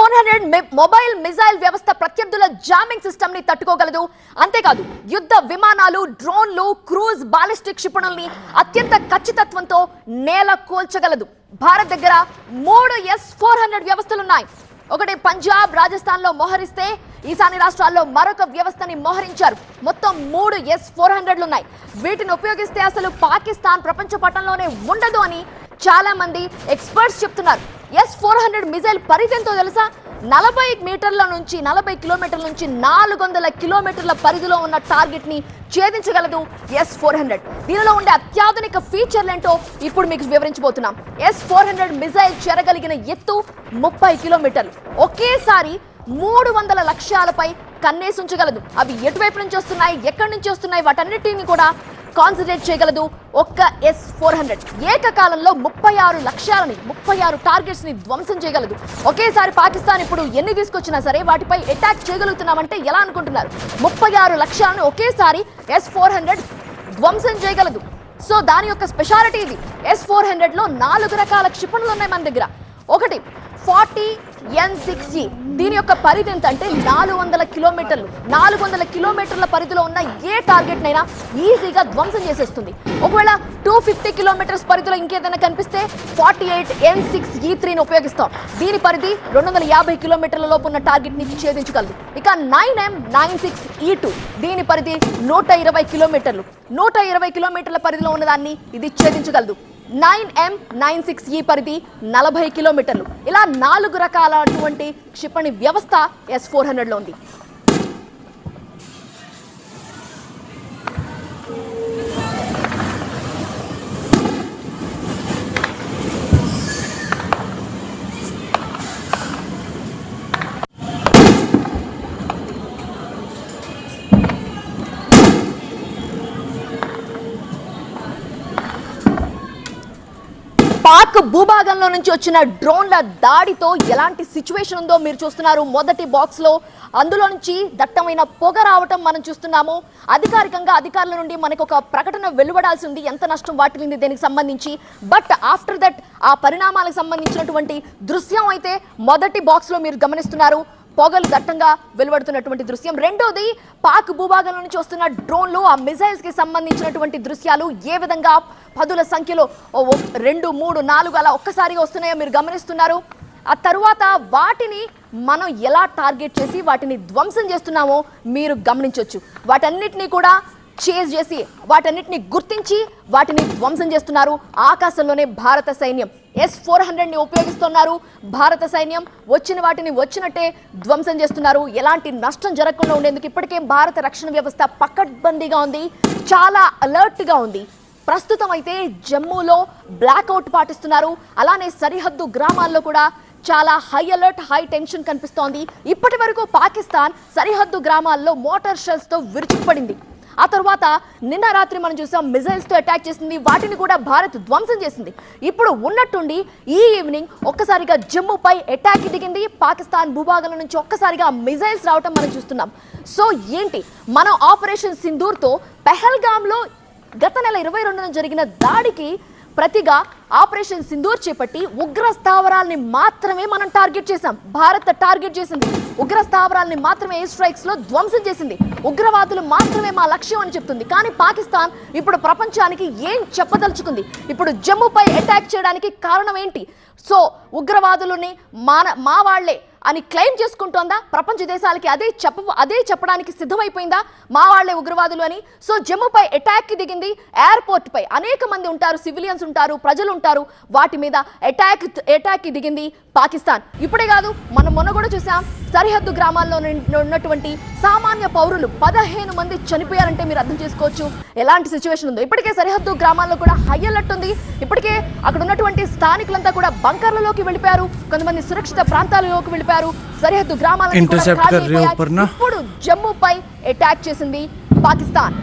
S-400 mobile missile వ్యవస్థ ప్రత్యర్థుల jamming system ని తట్టుకోగలదు. అంతేకాదు యుద్ధ విమానాలు, డ్రోన్లు, క్రూజ్ బాలిస్టిక్ క్షిపణుల్ని అత్యంత ఖచ్చితత్వంతో నేల కూల్చగలదు. భారత్ దగ్గర 3 S-400 వ్యవస్థలున్నాయి. ఒకటి పంజాబ్, రాజస్థాన్ లో మోహరిస్తే ఈశాన్య రాష్ట్రాల్లో మరొక వ్యవస్థని మోహరించారు. మొత్తం 3 S-400లు ఉన్నాయి. వీటిని ఉపయోగిస్తే అసలు పాకిస్తాన్ ప్రపంచ పటంలోనే ఉండదు అని చాలా మంది ఎక్స్పర్ట్స్ చెప్తున్నారు. S-400 మిసైల్ పరిధి ఎంతో తెలుసా? 40 కిలోమీటర్ల నుంచి 400 కిలోమీటర్ల పరిధిలో ఉన్న టార్గెట్ ని ఛేదించగలదు S-400. దీనిలో ఉండే అత్యాధునిక ఫీచర్లు ఏంటో ఇప్పుడు మీకు వివరించబోతున్నాం. S-400 మిసైల్ చేరగలిగిన ఎత్తు 30 కిలోమీటర్లు. ఒకేసారి 300 లక్ష్యాలపై కన్నేసి ఉంచగలదు. అవి ఎటువైపు నుంచి వస్తున్నాయి, ఎక్కడి నుంచి వస్తున్నాయి, వాటన్నిటిని కూడా కాన్సన్ట్రేట్ చేయగలదు ఒక్క S-400. ఏకకాలంలో 36 లక్ష్యాలని, 36 టార్గెట్స్ ని ధ్వంసం చేయగలదు. ఒకేసారి పాకిస్తాన్ ఇప్పుడు ఎన్ని తీసుకొచ్చినా సరే వాటిపై అటాక్ చేయగలుగుతున్నామంటే ఎలా అనుకుంటున్నారు? 36 లక్ష్యాలను ఒకేసారి S-400 ధ్వంసం చేయగలదు. సో దాని యొక్క స్పెషాలిటీ ఇది. S-400 లో 4 రకాల క్షిపణులు ఉన్నాయి మన దగ్గర. ఒకటి 40 N6E. దీని యొక్క పరిధి ఎంత అంటే 400 కిలోమీటర్లు. 400 కిలోమీటర్ల పరిధిలో ఉన్న ఏ టార్గెట్ నైనా ఈజీగా ధ్వంసం చేసేస్తుంది. ఒకవేళ 250 కిలోమీటర్స్ పరిధిలో ఇంకేదైనా కనిపిస్తే 48 N6E3ని ఉపయోగిస్తాం. దీని పరిధి 250 కిలోమీటర్ల లోపు ఉన్న టార్గెట్ ని ఛేదించగలదు. ఇక 9M96E2 దీని పరిధి 120 కిలోమీటర్లు. 120 కిలోమీటర్ల పరిధిలో ఉన్నదాన్ని ఇది ఛేదించగలదు. 9M96E పరిధి 40 కిలోమీటర్లు. ఇలా 4 రకాలటువంటి క్షిపణి వ్యవస్థ S-400లో ఉంది. పాక్ భూభాగంలో నుంచి వచ్చిన డ్రోన్ల దాడితో ఎలాంటి సిచ్యువేషన్ ఉందో మీరు చూస్తున్నారు. మొదటి బాక్స్ లో అందులో నుంచి దట్టమైన పొగ రావటం మనం చూస్తున్నాము. అధికారికంగా అధికారుల నుండి మనకు ఒక ప్రకటన వెలువడాల్సి ఉంది ఎంత నష్టం వాటిల్లింది దీనికి సంబంధించి. బట్ ఆఫ్టర్ దట్ ఆ పరిణామాలకు సంబంధించినటువంటి దృశ్యం అయితే మొదటి బాక్స్ లో మీరు గమనిస్తున్నారు. పొగలు దట్టంగా వెలువడుతున్నటువంటి దృశ్యం. రెండోది పాక్ భూభాగం నుంచి వస్తున్న డ్రోన్లు, ఆ మిసైల్స్ కి సంబంధించినటువంటి దృశ్యాలు ఏ విధంగా పదుల సంఖ్యలో 2, 3, 4 అలా ఒక్కసారిగా వస్తున్నాయో మీరు గమనిస్తున్నారు. ఆ తరువాత వాటిని మనం ఎలా టార్గెట్ చేసి వాటిని ధ్వంసం చేస్తున్నామో మీరు గమనించవచ్చు. వాటన్నిటినీ కూడా చేజ్ చేసి వాటన్నిటిని గుర్తించి వాటిని ధ్వంసం చేస్తున్నారు ఆకాశంలోనే భారత సైన్యం. S-400ని ఉపయోగిస్తున్నారు భారత సైన్యం. వచ్చిన వాటిని వచ్చినట్టే ధ్వంసం చేస్తున్నారు. ఎలాంటి నష్టం జరగకుండా ఉండేందుకు ఇప్పటికే భారత రక్షణ వ్యవస్థ పకడ్బందీగా ఉంది, చాలా అలర్ట్గా ఉంది. ప్రస్తుతం అయితే జమ్మూలో బ్లాక్అవుట్ పాటిస్తున్నారు. అలానే సరిహద్దు గ్రామాల్లో కూడా చాలా హై అలర్ట్, హై టెన్షన్ కనిపిస్తోంది. ఇప్పటి వరకు పాకిస్తాన్ సరిహద్దు గ్రామాల్లో మోటార్ షెల్స్ తో విరుచుకుపడింది. ఆ తర్వాత నిన్న రాత్రి మనం చూసాం మిసైల్స్ తో అటాక్ చేసింది. వాటిని కూడా భారత్ ధ్వంసం చేసింది. ఇప్పుడు ఉన్నట్టుండి ఈ ఈవినింగ్ ఒక్కసారిగా జమ్మూపై అటాక్ దిగింది. పాకిస్తాన్ భూభాగంలో నుంచి ఒక్కసారిగా మిసైల్స్ రావటం మనం చూస్తున్నాం. సో ఏంటి, మనం ఆపరేషన్ సింధూర్తో పెహల్గాంలో గత నెల 22న జరిగిన దాడికి ప్రతిగా ఆపరేషన్ సింధూర్ చేపట్టి ఉగ్ర స్థావరాల్ని మాత్రమే మనం టార్గెట్ చేశాం. భారత్ టార్గెట్ చేసింది ఉగ్ర స్థావరాల్ని మాత్రమే ఎయిర్ స్ట్రైక్స్ లో ధ్వంసం చేసింది. ఉగ్రవాదులు మాత్రమే మా లక్ష్యం అని చెప్తుంది. కానీ పాకిస్తాన్ ఇప్పుడు ప్రపంచానికి ఏం చెప్పదలుచుకుంది? ఇప్పుడు జమ్మూపై అటాక్ చేయడానికి కారణం ఏంటి? సో ఉగ్రవాదులని మా వాళ్లే అని క్లెయిమ్ చేసుకుంటోందా? ప్రపంచ దేశాలకి అదే చెప్పడానికి సిద్ధమైపోయిందా మా వాళ్లే ఉగ్రవాదులు అని? సో జమ్మూపై అటాక్ కి దిగింది. ఎయిర్పోర్ట్ పై అనేక మంది ఉంటారు, సివిలియన్స్ ఉంటారు, ప్రజలు ఉంటారు. వాటి మీద అటాక్ కి దిగింది పాకిస్తాన్. ఇప్పుడే కాదు, మనం మొన్న కూడా చూసాం సరిహద్దు గ్రామాల్లో ఉన్నటువంటి సామాన్య పౌరులు 15 మంది చనిపోయారంటే మీరు అర్థం చేసుకోవచ్చు ఎలాంటి సిచ్యువేషన్ ఉందో. ఇప్పటికే సరిహద్దు గ్రామాల్లో కూడా హై అలర్ట్ ఉంది. ఇప్పటికే అక్కడ ఉన్నటువంటి స్థానికులంతా కూడా బంకర్లలోకి వెళ్ళిపోయారు, కొంతమంది సురక్షిత ప్రాంతాలలోకి వెళ్ళిపోయారు. సరిహద్దు గ్రామాలను ఇప్పుడు జమ్మూపై అటాక్ చేసింది పాకిస్తాన్.